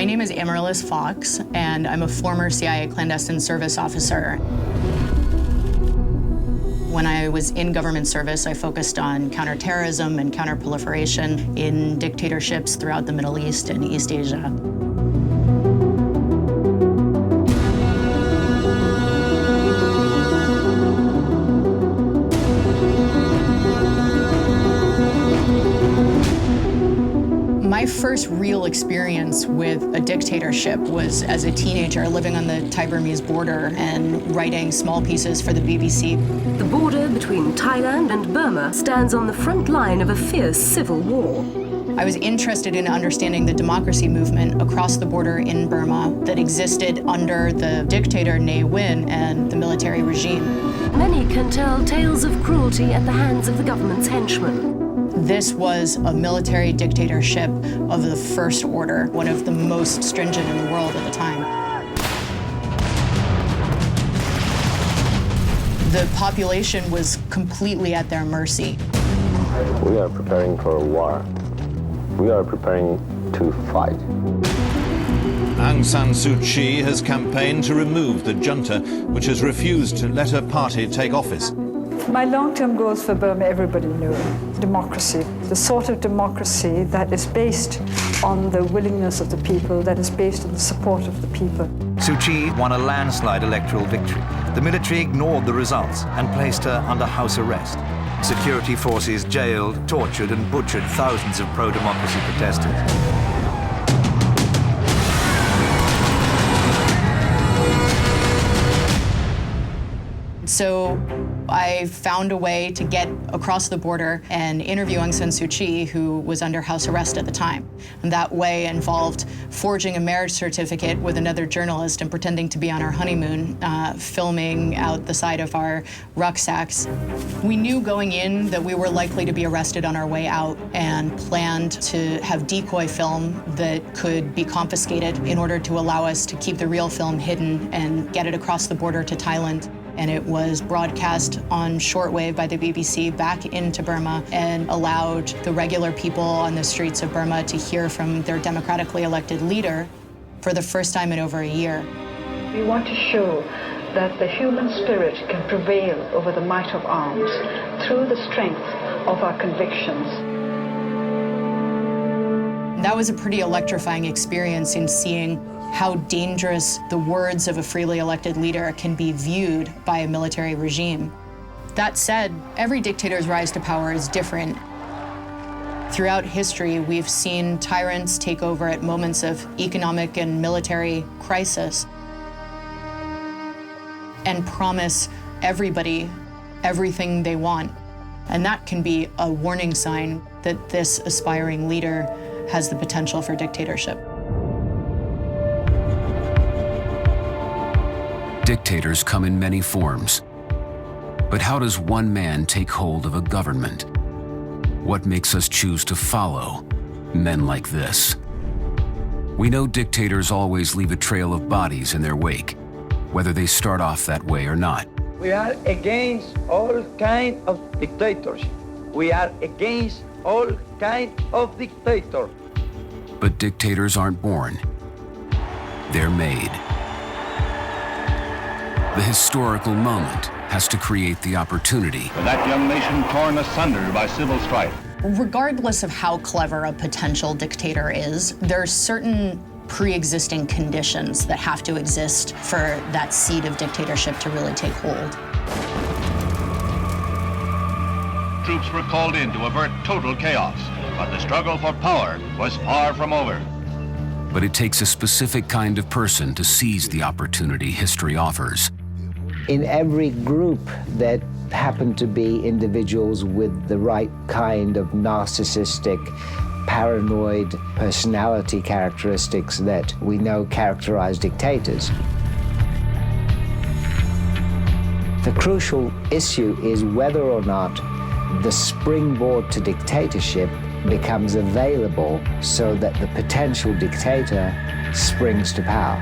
My name is Amaryllis Fox, and I'm a former CIA clandestine service officer. When I was in government service, I focused on counterterrorism and counterproliferation in dictatorships throughout the Middle East and East Asia. My first real experience with a dictatorship was as a teenager living on the Thai-Burmese border and writing small pieces for the BBC. The border between Thailand and Burma stands on the front line of a fierce civil war. I was interested in understanding the democracy movement across the border in Burma that existed under the dictator Ne Win and the military regime. Many can tell tales of cruelty at the hands of the government's henchmen. This was a military dictatorship of the first order, one of the most stringent in the world at the time. The population was completely at their mercy. We are preparing for a war. We are preparing to fight. Aung San Suu Kyi has campaigned to remove the junta, which has refused to let her party take office. My long-term goals for Burma, everybody knew. Democracy, the sort of democracy that is based on the willingness of the people, that is based on the support of the people. Suu Kyi won a landslide electoral victory. The military ignored the results and placed her under house arrest. Security forces jailed, tortured, and butchered thousands of pro-democracy protesters. So I found a way to get across the border and interview Aung San Suu Kyi, who was under house arrest at the time. And that way involved forging a marriage certificate with another journalist and pretending to be on our honeymoon, filming out the side of our rucksacks. We knew going in that we were likely to be arrested on our way out and planned to have decoy film that could be confiscated in order to allow us to keep the real film hidden and get it across the border to Thailand. And it was broadcast on shortwave by the BBC back into Burma and allowed the regular people on the streets of Burma to hear from their democratically elected leader for the first time in over a year. We want to show that the human spirit can prevail over the might of arms through the strength of our convictions. That was a pretty electrifying experience in seeing how dangerous the words of a freely elected leader can be viewed by a military regime. That said, every dictator's rise to power is different. Throughout history, we've seen tyrants take over at moments of economic and military crisis and promise everybody everything they want. And that can be a warning sign that this aspiring leader has the potential for dictatorship. Dictators come in many forms. But how does one man take hold of a government? What makes us choose to follow men like this? We know dictators always leave a trail of bodies in their wake, whether they start off that way or not. We are against all kinds of dictatorship. We are against all kinds of dictators. But dictators aren't born. They're made. The historical moment has to create the opportunity. For that young nation torn asunder by civil strife. Regardless of how clever a potential dictator is, there are certain pre-existing conditions that have to exist for that seed of dictatorship to really take hold. Troops were called in to avert total chaos, but the struggle for power was far from over. But it takes a specific kind of person to seize the opportunity history offers. In every group that happen to be individuals with the right kind of narcissistic, paranoid personality characteristics that we know characterize dictators. The crucial issue is whether or not the springboard to dictatorship becomes available so that the potential dictator springs to power.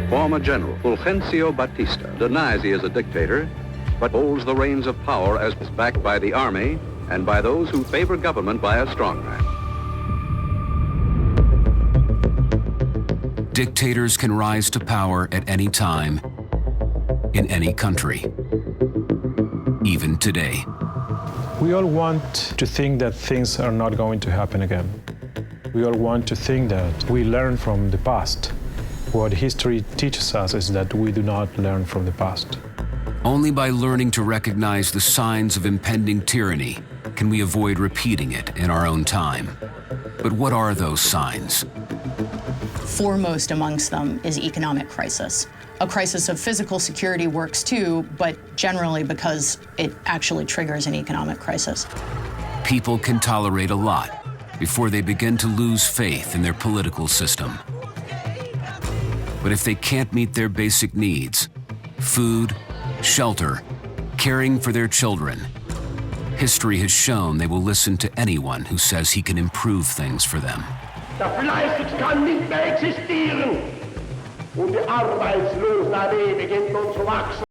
Former General Fulgencio Batista denies he is a dictator, but holds the reins of power as backed by the army and by those who favor government by a strongman. Dictators can rise to power at any time, in any country, even today. We all want to think that things are not going to happen again. We all want to think that we learn from the past. What history teaches us is that we do not learn from the past. Only by learning to recognize the signs of impending tyranny can we avoid repeating it in our own time. But what are those signs? Foremost amongst them is economic crisis. A crisis of physical security works too, but generally because it actually triggers an economic crisis. People can tolerate a lot before they begin to lose faith in their political system. But if they can't meet their basic needs, food, shelter, caring for their children, history has shown they will listen to anyone who says he can improve things for them. Der Fleiß kann nicht mehr existieren und die Arbeitslosenallee beginnt nun zu wachsen.